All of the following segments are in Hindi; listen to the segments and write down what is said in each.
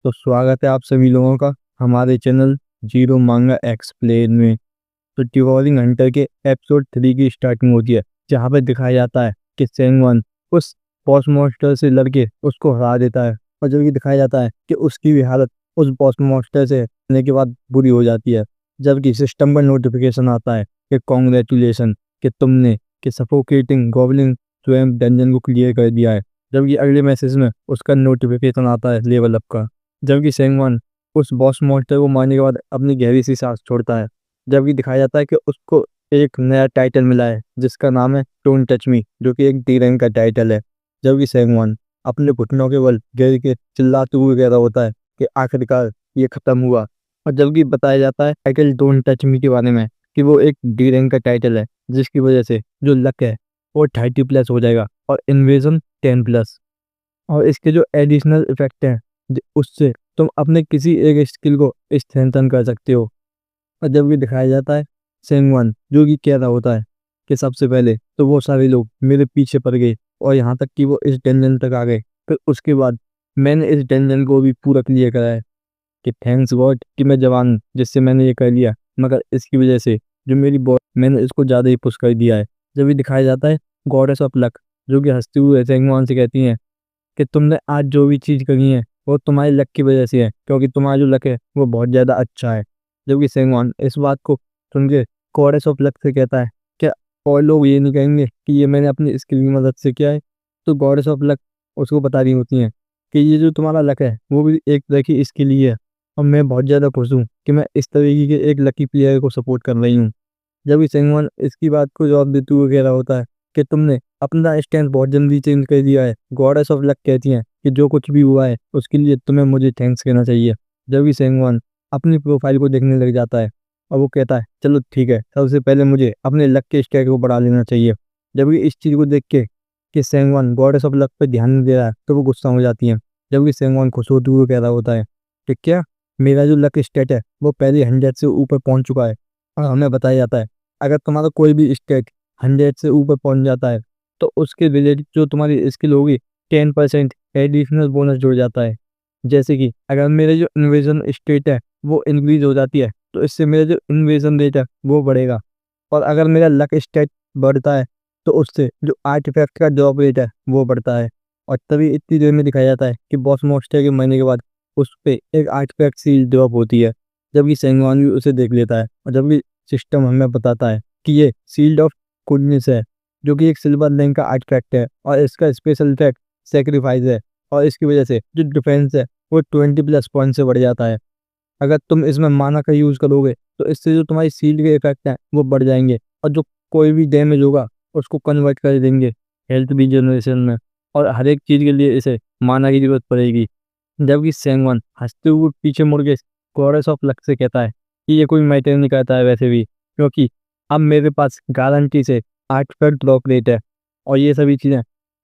तो स्वागत है आप सभी लोगों का हमारे चैनल जीरो मांगा एक्सप्लेन में। तो डिवॉरिंग हंटर के एपिसोड 3 की स्टार्टिंग होती है, जहाँ पे दिखाया जाता है कि सेंगवन उस बॉस मॉन्स्टर से लड़के उसको हरा देता है। और जब ये दिखाया जाता है कि उसकी भी हालत उस बॉस मॉन्स्टर से हरने के बाद बुरी हो जाती है, जबकि सिस्टम पर नोटिफिकेशन आता है कि कॉन्ग्रेचुलेसन कि तुमने कि सफोकेटिंग गॉब्लिन स्वयं डंजन को क्लियर कर दिया है। जबकि अगले मैसेज में उसका नोटिफिकेशन आता है लेवल अप का, जबकि सेंगवन उस बॉस मॉन्स्टर को मारने के बाद अपनी गहरी सी सांस छोड़ता है। जबकि दिखाया जाता है कि उसको एक नया टाइटल मिला है जिसका नाम है डोंट टच मी, जो कि एक डी रैंक का टाइटल है। जबकि सेंगवन अपने घुटनों के बल गिर के चिल्लाते हुए कह रहा होता है कि आखिरकार ये खत्म हुआ। और जबकि बताया जाता है टाइटल डोंट टच मी के बारे में कि वो एक डी रैंक का टाइटल है, जिसकी वजह से जो लक है वो 30+ हो जाएगा और इन्वेजन 10+। और इसके जो एडिशनल इफेक्ट हैं उससे तुम अपने किसी एक स्किल को स्ट्रेंथन कर सकते हो। और जब भी दिखाया जाता है सेंगवन जो कि कह रहा होता है कि सबसे पहले तो वो सारे लोग मेरे पीछे पड़ गए और यहाँ तक कि वो इस डंजन तक आ गए, फिर उसके बाद मैंने इस डंजन को भी पूरा क्लियर करा है कि थैंक्स गॉड कि मैं जवान हूँ जिससे मैंने ये कर लिया, मगर इसकी वजह से जो मेरी बॉडी मैंने इसको ज़्यादा ही पुश कर दिया है। जब भी दिखाया जाता है गॉडेस ऑफ लक जो कि हंसते हुए सेंगवन से कहती हैं कि तुमने आज जो भी चीज़ करी है वो तुम्हारी लक की वजह से है, क्योंकि तुम्हारा जो लक है वो बहुत ज़्यादा अच्छा है। जबकि सेंगवन इस बात को सुन के गॉडेस ऑफ लक से कहता है क्या और लोग ये नहीं कहेंगे कि ये मैंने अपनी स्किल की मदद से किया है। तो गॉडेस ऑफ लक उसको बता रही होती हैं कि ये जो तुम्हारा लक है वो भी एक तरह की स्किल ही है, और मैं बहुत ज़्यादा खुश हूँ कि मैं इस तरीके के एक लकी प्लेयर को सपोर्ट कर रही हूँ। जब सेंगवन इसकी बात को जवाब देते हुए कह रहा होता है कि तुमने अपना स्टैंड बहुत जल्दी चेंज कर दिया है। गॉडेस ऑफ लक कहती हैं कि जो कुछ भी हुआ है उसके लिए तुम्हें मुझे थैंक्स कहना चाहिए। जब सेंगवन अपनी प्रोफाइल को देखने लग जाता है और वो कहता है चलो ठीक है, सबसे पहले मुझे अपने लक के स्टैक को बढ़ा लेना चाहिए। जबकि इस चीज़ को देख के कि सेंगवन गॉडेस ऑफ लक पर ध्यान नहीं दे रहा है तो वो गुस्सा हो जाती है। जबकि सेंगवन खुश होते हुए कह रहा होता है कि क्या मेरा जो लक स्टेट है वो पहले 100 से ऊपर पहुंच चुका है। और हमें बताया जाता है अगर तुम्हारा कोई भी स्टेट 100 से ऊपर पहुंच जाता है तो उसके रिलेटेड जो तुम्हारी स्किल होगी 10% एडिशनल बोनस जुड़ जाता है। जैसे कि अगर मेरे जो इन्वेजन स्टेट है वो इंक्रीज हो जाती है तो इससे मेरा जो इन्वेजन रेट है वो बढ़ेगा। और अगर मेरा लक स्टेट बढ़ता है तो उससे जो आर्टिफैक्ट का ड्रॉप रेट है वो बढ़ता है। और तभी इतनी देर में दिखाया जाता है कि बॉस मॉन्स्टर के मरने के बाद उस पर एक आर्टिफैक्ट सील ड्रॉप होती है। जबकि सेंगवान भी उसे देख लेता है और जबकि सिस्टम हमें बताता है कि ये सील्ड ऑफ गुडनेस है, जो कि एक सिल्वर रैंक का आर्टिफैक्ट है और इसका स्पेशल इफेक्ट सेक्रीफाइस है। और इसकी वजह से जो डिफेंस है वो 20+ पॉइंट से बढ़ जाता है। अगर तुम इसमें माना का यूज़ करोगे तो इससे जो तुम्हारी शील्ड के इफेक्ट हैं वो बढ़ जाएंगे, और जो कोई भी डैमेज होगा उसको कन्वर्ट कर देंगे हेल्थ रीजनरेशन में। और हर एक चीज़ के लिए इसे माना की जरूरत पड़ेगी। जबकि सेंगवन हंसते हुए पीछे मुड़ के कोरस ऑफ लक से कहता है कि ये कोई मैटर नहीं करता है वैसे भी, क्योंकि अब मेरे पास गारंटी से आर्टिफैक्ट ड्रॉप रेट है और ये सभी चीज़ें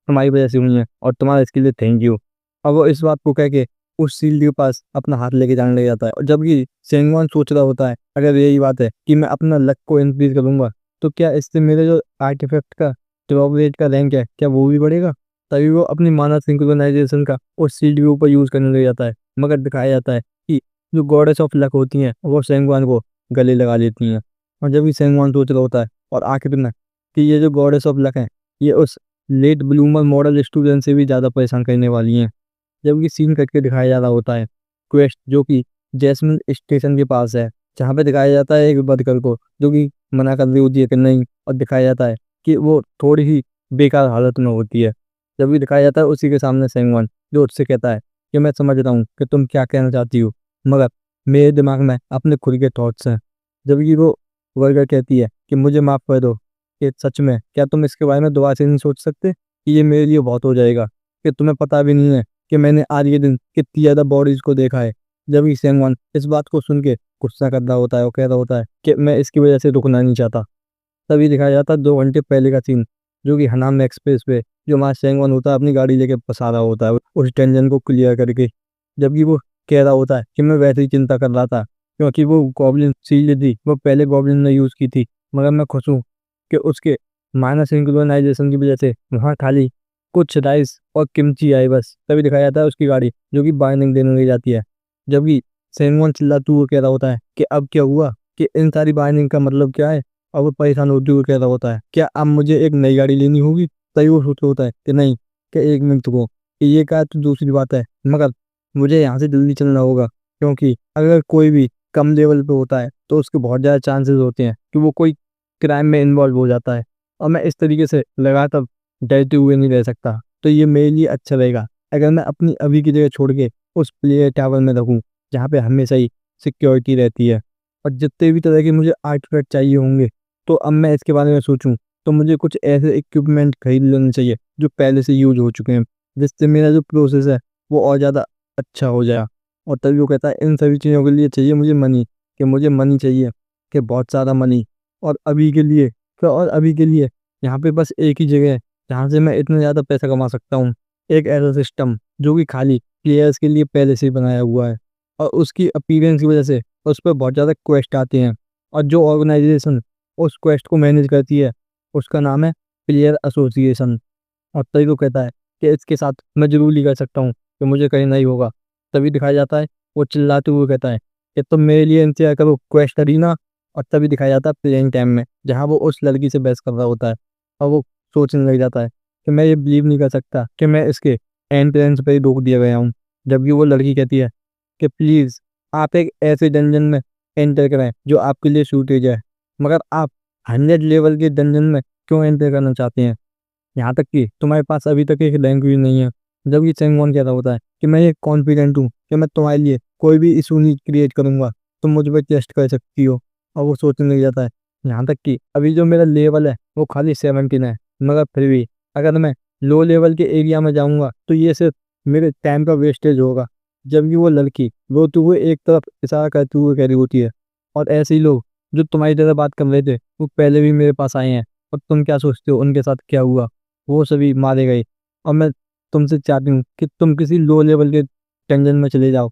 तुम्हारी वजह से हुई हैं और तुम्हारे इसके लिए थैंक यू। और वो इस बात को कह के उस शील्ड के पास अपना हाथ लेके जाने लग जाता है। और जबकि सेंगवन सोच रहा होता है अगर यही बात है कि मैं अपना लक को इंक्रीज करूंगा तो क्या इससे मेरे जो आर्टिफैक्ट का ड्रॉप रेट का रैंक है क्या वो भी बढ़ेगा। तभी वो अपनी मानव सिंक्रोनाइजेशन का उस शील्ड के ऊपर यूज करने लग जाता है। मगर दिखाया जाता है कि जो गॉडेस ऑफ लक होती हैं वो सेंगवान को गले लगा लेती हैं। और जब भी सेंगवान सोच रहा होता है और आखिर में कि ये जो गॉडेस ऑफ लक हैं ये उस लेट ब्लूमर मॉडल स्टूडेंट से भी ज़्यादा परेशान करने वाली हैं। जबकि सीन करके दिखाया जा रहा होता है क्वेस्ट जो कि जैस्मिन स्टेशन के पास है, जहाँ पे दिखाया जाता है एक वर्कर को जो कि मना कर रही होती है कि नहीं, और दिखाया जाता है कि वो थोड़ी ही बेकार हालत में होती है। जब भी दिखाया जाता है उसी के सामने सेंगवन जो उससे कहता है कि मैं समझ रहा हूँ कि तुम क्या कहना चाहती हो, मगर मेरे दिमाग में अपने खुद के थॉट्स हैं। जबकि वो वर्कर कहती है कि मुझे माफ़ कर दो, कि सच में क्या तुम इसके बारे में दोबारा से नहीं सोच सकते कि ये मेरे लिए बहुत हो जाएगा, कि तुम्हें पता भी नहीं है कि मैंने आज ये दिन कितनी ज़्यादा बॉडीज को देखा है। जबकि सेंगवन इस बात को सुन के गुस्सा कर रहा होता है और कह रहा होता है कि मैं इसकी वजह से रुकना नहीं चाहता। तभी दिखाया जाता है 2 घंटे पहले का सीन, जो कि हनाम एक्सप्रेस पे जो हमारा सेंगवन होता है अपनी गाड़ी लेके फंसा रहा होता है उस टेंशन को क्लियर करके। जबकि वो कह रहा होता है कि मैं वैसे ही चिंता कर रहा था, क्योंकि वो गॉब्लिन शील्ड थी वो पहले गॉब्लिन ने यूज़ की थी, मगर मैं खुश हूँ कि उसके माइनस सिंक्रोनाइजेशन की वजह से वहाँ खाली कुछ राइस और किमची आई बस, तभी दिखाया जाता है उसकी गाड़ी जो कि वार्निंग देने लग जाती है। जबकि सेंगवान चिल्लाते हुए कह रहा होता है कि अब क्या हुआ, कि इन सारी वार्निंग का मतलब क्या है। और वो परेशान होते हुए कह रहा होता है क्या अब मुझे एक नई गाड़ी लेनी होगी। तभी वो सोच रहा होता है कि नहीं, कि एक मिनट रुको, कि ये क्या तो दूसरी बात है, मगर मुझे यहाँ से जल्दी चलना होगा, क्योंकि अगर कोई भी कम लेवल पे होता है तो उसके बहुत ज़्यादा चांसेस होते हैं कि वो कोई क्राइम में इन्वॉल्व हो जाता है। और मैं इस तरीके से लगातार डरते हुए नहीं रह सकता, तो ये मेरे लिए अच्छा रहेगा अगर मैं अपनी अभी की जगह छोड़ के उस प्ले टावर में रहूँ, जहाँ पे हमेशा ही सिक्योरिटी रहती है। और जितने भी तरह के मुझे आर्टिफैक्ट चाहिए होंगे, तो अब मैं इसके बारे में सोचूं तो मुझे कुछ ऐसे इक्विपमेंट खरीद लेने चाहिए जो पहले से यूज हो चुके हैं, जिससे मेरा जो प्रोसेस है वो और ज़्यादा अच्छा हो जाए। और तभी वो कहता है इन सभी चीज़ों के लिए चाहिए मुझे मनी, कि मुझे मनी चाहिए, कि बहुत सारा मनी। और अभी के लिए, और अभी के लिए यहाँ पे बस एक ही जगह है जहाँ से मैं इतना ज़्यादा पैसा कमा सकता हूँ। एक ऐसा सिस्टम जो कि खाली प्लेयर्स के लिए पहले से ही बनाया हुआ है, और उसकी अपीयरेंस की वजह से उस पर बहुत ज़्यादा क्वेस्ट आते हैं। और जो ऑर्गेनाइजेशन उस क्वेस्ट को मैनेज करती है उसका नाम है प्लेयर एसोसिएशन। और तभी वो कहता है कि इसके साथ मैं जरूर कर सकता हूँ कि मुझे कहीं नहीं होगा। तभी दिखाया जाता है वो चिल्लाते हुए कहता है कि तुम मेरे लिए इंतजार करो क्वेस्ट अरीना। और तभी दिखाया जाता है प्लेइंग टाइम में, जहाँ वो उस लड़की से बहस कर रहा होता है। और वो सोचने लग जाता है कि मैं ये बिलीव नहीं कर सकता कि मैं इसके एंट्रेंस पे ही रोक दिया गया हूँ। जबकि वो लड़की कहती है कि प्लीज़ आप एक ऐसे डंजन में एंटर करें जो आपके लिए सूटेज है, मगर आप 100 लेवल के डंजन में क्यों एंटर करना चाहते हैं, यहाँ तक कि तुम्हारे पास अभी तक एक लैंग्वेज नहीं है। जब ये चैंगवॉन कहता होता है कि मैं ये कॉन्फिडेंट हूँ कि मैं तुम्हारे लिए कोई भी इशू नहीं क्रिएट करूंगा, तुम मुझ पर टेस्ट कर सकती हो। और वो सोचने लग जाता है यहाँ तक कि अभी जो मेरा लेवल है वो खाली 17 है, मगर फिर भी अगर मैं लो लेवल के एरिया में जाऊंगा तो ये सिर्फ मेरे टाइम का वेस्टेज होगा। जबकि वो लड़की रोते हुए एक तरफ इशारा करते हुए कह रही होती है और ऐसे ही लोग जो तुम्हारी तरह बात कर रहे थे वो पहले भी मेरे पास आए हैं, और तुम क्या सोचते हो उनके साथ क्या हुआ, वो सभी मारे गए। और मैं तुमसे चाहती हूँ कि तुम किसी लो लेवल के टेंशन में चले जाओ।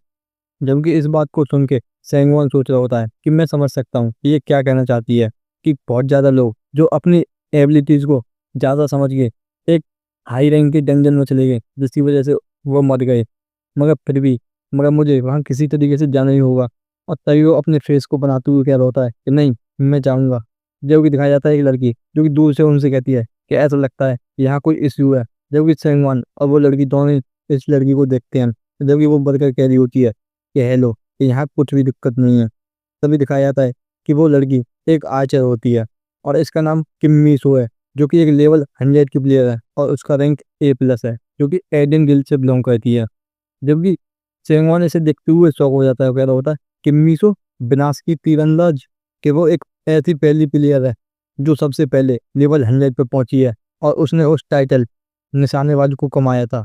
जबकि इस बात को सुन के सैंगवान सोच रहा होता है कि मैं समझ सकता हूँ कि ये क्या कहना चाहती है, कि बहुत ज़्यादा लोग जो अपनी एबिलिटीज़ को ज़्यादा समझ के एक हाई रैंक के डंजन में चले गए, जिसकी वजह से वो मर गए। मगर फिर भी, मगर मुझे वहाँ किसी तरीके से जाना ही होगा। और तभी वो अपने फेस को बनाते हुए कह रहा होता है कि नहीं, मैं जाऊँगा। जबकि दिखाया जाता है एक लड़की जो कि दूर से उनसे कहती है कि ऐसा लगता है यहाँ कोई इश्यू है। जबकि सैंगवान और वो लड़की दोनों ही इस लड़की को देखते हैं, जबकि वो बढ़कर कह रही होती है कि हेलो, कि यहाँ कुछ भी दिक्कत नहीं है। तभी दिखाया जाता है कि वो लड़की एक आर्चर होती है, और इसका नाम किम्मी सो है, जो कि एक लेवल 100 की प्लेयर है, और उसका रैंक A+ है, जो कि एडन गिल्ड से बिलोंग करती है। जबकि सेंगवान इसे देखते हुए शौक हो जाता है, कह रहा होता है कि मीसो विनाश की तीरंदाज, कि वो एक ऐसी पहली प्लेयर है जो सबसे पहले लेवल 100 पे पहुंची है, और उसने उस टाइटल निशानेबाज को कमाया था।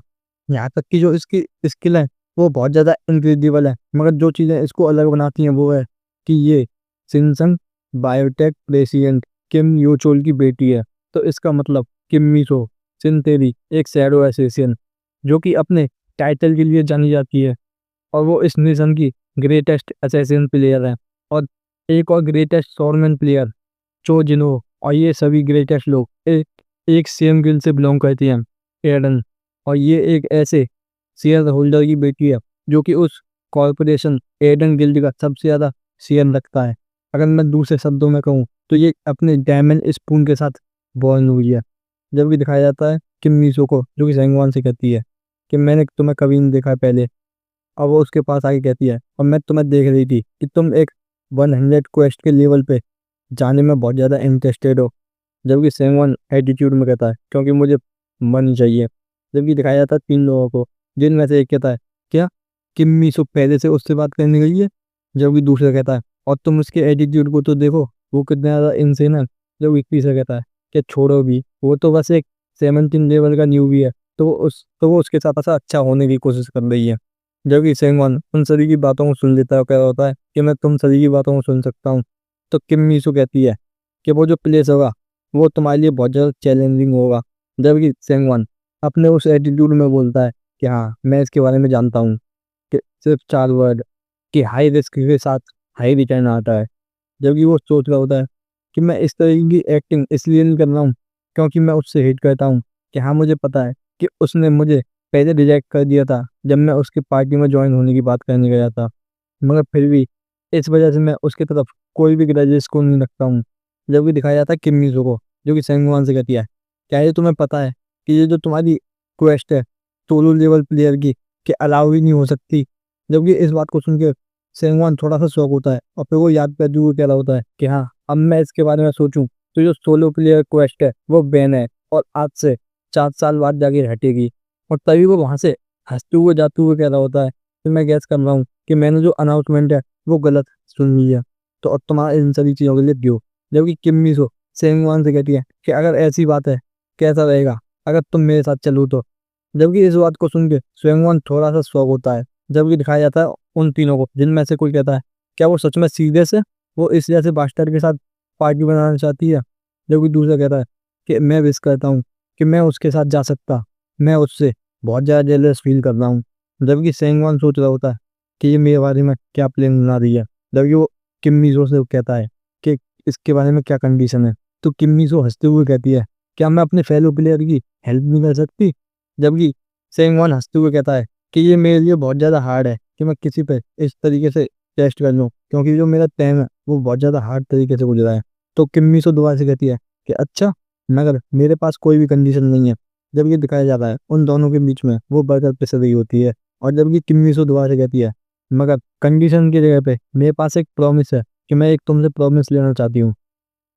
यहाँ तक कि जो इसकी स्किल है वो बहुत ज़्यादा इनक्रेडिबल है, मगर जो चीज़ें इसको अलग बनाती हैं वो है कि ये सिंसंग बायोटेक प्रेसिडेंट किम योचोल की बेटी है। तो इसका मतलब किम मीसो सिंतेरी एक शैडो एसेसियन, जो कि अपने टाइटल के लिए जानी जाती है, और वो इस नेशन की ग्रेटेस्ट असैसिन प्लेयर है। और एक और ग्रेटेस्ट सोर्मन प्लेयर चो जिनो, और ये सभी ग्रेटेस्ट लोग एक सेम गिल्ड से बिलोंग करते हैं, एडन। और ये एक ऐसे शेयर होल्डर की बेटी है जो कि उस कॉरपोरेशन एडन गिल्ड का सबसे ज़्यादा शेयर रखता है। अगर मैं दूसरे शब्दों में कहूँ तो ये अपने डायमंड स्पून के साथ बॉर्न हुई है। जबकि दिखाया जाता है कि मीसो को, जो कि सेंगवान से कहती है कि मैंने तुम्हें कभी नहीं देखा है पहले। और वो उसके पास आके कहती है और मैं तुम्हें देख रही थी कि तुम एक 100 क्वेस्ट के लेवल पे जाने में बहुत ज़्यादा इंटरेस्टेड हो। जबकि सेंगवान एटीट्यूड में कहता है क्योंकि मुझे मनी चाहिए। जबकि दिखाया जाता है 3 लोगों को, जिनमें से एक कहता है क्या किम्मी सो पहले से उससे बात करने गई है। जबकि दूसरा कहता है और तुम उसके एटीट्यूड को तो देखो, वो कितना ज़्यादा इंसेन है। जबकि तीसरा कहता है कि छोड़ो भी, वो तो बस एक 17 लेवल का न्यू भी है, तो वो उसके साथ ऐसा अच्छा होने की कोशिश कर रही है। जबकि सेंगवान उन सभी की बातों को सुन लेता है और कह रहा होता है कि मैं तुम सभी की बातों को सुन सकता हूँ। तो किम मीसू कहती है कि वो जो प्लेस होगा वो तुम्हारे लिए बहुत ज़्यादा चैलेंजिंग होगा। जबकि सेंगवान अपने उस एटीट्यूड में बोलता है कि हाँ, मैं इसके बारे में जानता हूँ, कि सिर्फ 4 वर्ड, कि हाई रिस्क के साथ हाई रिटर्न आता है। जबकि वो सोच रहा होता है कि मैं इस तरह की एक्टिंग इसलिए नहीं कर रहा हूँ क्योंकि मैं उससे हेट करता हूँ, कि हाँ मुझे पता है कि उसने मुझे पहले रिजेक्ट कर दिया था जब मैं उसकी पार्टी में ज्वाइन होने की बात करने गया था, मगर फिर भी इस वजह से मैं उसकी तरफ कोई भी ग्रजेस को नहीं रखता हूँ। जबकि दिखाया जाता है किम मिसो को, जो कि सेंगवान से कहती है, क्या ये तुम्हें पता है कि ये जो तुम्हारी क्वेस्ट है सोलो लेवल प्लेयर की, कि अलाउ ही नहीं हो सकती। जबकि इस बात को सुन के सेंगवान थोड़ा सा शौक होता है और फिर वो याद करते हुए कह रहा होता है कि हाँ, अब मैं इसके बारे में सोचूं तो जो सोलो प्लेयर क्वेस्ट है वो बैन है और आज से 4 साल बाद जाके हटेगी। और तभी वो वहां से हंसते हुए जाते हुए कह रहा होता है कि मैं गैस कर रहा हूँ कि मैंने जो अनाउंसमेंट है वो गलत सुन लिया, तो अब तुम्हारा इन सारी चीज़ों के लिए क्यों। जबकि किम्मी सो सेंगवान से कहती है कि अगर ऐसी बात है कैसा रहेगा अगर तुम मेरे साथ चलो तो। जबकि इस बात को सुन के सेंगवान थोड़ा सा शौक होता है। जबकि दिखाया जाता है उन तीनों को, जिनमें से कोई कहता है क्या वो सच में सीधे से वो इस जैसे बास्टर के साथ पार्टी बनाना चाहती है। जबकि दूसरा कहता है कि मैं विश करता हूँ कि मैं उसके साथ जा सकता, मैं उससे बहुत ज़्यादा जेलस फील कर रहा हूँ। जबकि सेंगवान सोच रहा होता है कि ये मेरे बारे में क्या प्लान बना रही है। जबकि वो किम्मी सो से कहता है कि इसके बारे में क्या कंडीशन है, तो किम्मी सो हंसते हुए कहती है क्या मैं अपने फेलो प्लेयर की हेल्प नहीं कर सकती। जबकि सेंगवान हंसते हुए कहता है कि ये मेरे लिए बहुत ज़्यादा हार्ड है कि मैं किसी पे इस तरीके से टेस्ट कर लूँ, क्योंकि जो मेरा टाइम है वो बहुत ज़्यादा हार्ड तरीके से गुजरा है। तो किम्मी सो दोबारा से कहती है कि अच्छा, मगर मेरे पास कोई भी कंडीशन नहीं है। जब ये दिखाया जाता है उन दोनों के बीच में वो बरकत पिस रही होती है। और जबकि किम्मी सो दोबारा से कहती है मगर कंडीशन की जगह पे मेरे पास एक प्रॉमिस है कि मैं एक तुमसे प्रॉमिस लेना चाहती हूँ।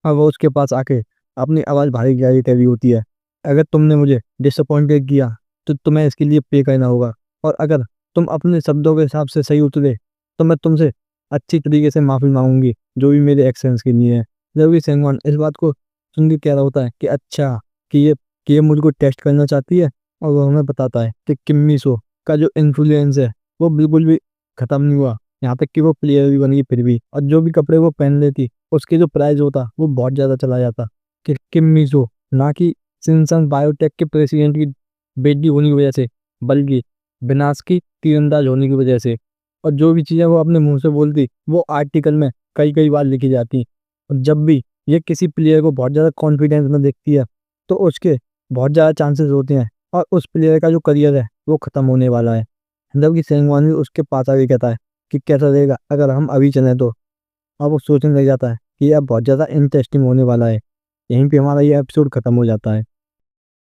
और वो उसके पास आके अपनी आवाज़ भारी गहरी कह रही होती है, अगर तुमने मुझे डिसअपॉइंटेड किया तो तुम्हें इसके लिए पे करना होगा, और अगर तुम अपने शब्दों के हिसाब से सही उतरे तो मैं तुमसे अच्छी तरीके से माफ़ी मांगूंगी जो भी मेरे एक्शंस के लिए है। जबकि सेंगवान इस बात को सुन के कह रहा होता है कि अच्छा, कि ये मुझको टेस्ट करना चाहती है। और वो हमें बताता है कि किम्मी सो का जो इन्फ्लुएंस है वो बिल्कुल भी ख़त्म नहीं हुआ, यहाँ तक कि वो प्लेयर भी बन गई फिर भी। और जो भी कपड़े वो पहन लेती उसके जो प्राइस होता वो बहुत ज़्यादा चला जाता। कि किम मिज़ो ना कि सिंसन बायोटेक के प्रेसिडेंट की बेटी होने की वजह से, बल्कि विनाश की तीरंदाज होने की वजह से। और जो भी चीज़ें वो अपने मुंह से बोलती वो आर्टिकल में कई कई बार लिखी जाती। और जब भी ये किसी प्लेयर को बहुत ज़्यादा कॉन्फिडेंस में देखती है तो उसके बहुत ज़्यादा चांसेस होते हैं और उस प्लेयर का जो करियर है वो ख़त्म होने वाला है। जबकि सेंगवान भी उसके पास आके कहता है कि कैसा रहेगा अगर हम अभी चलें तो। और वो सोचने लग जाता है कि यह बहुत ज़्यादा इंटरेस्टिंग होने वाला है। यहीं पे हमारा ये एपिसोड खत्म हो जाता है।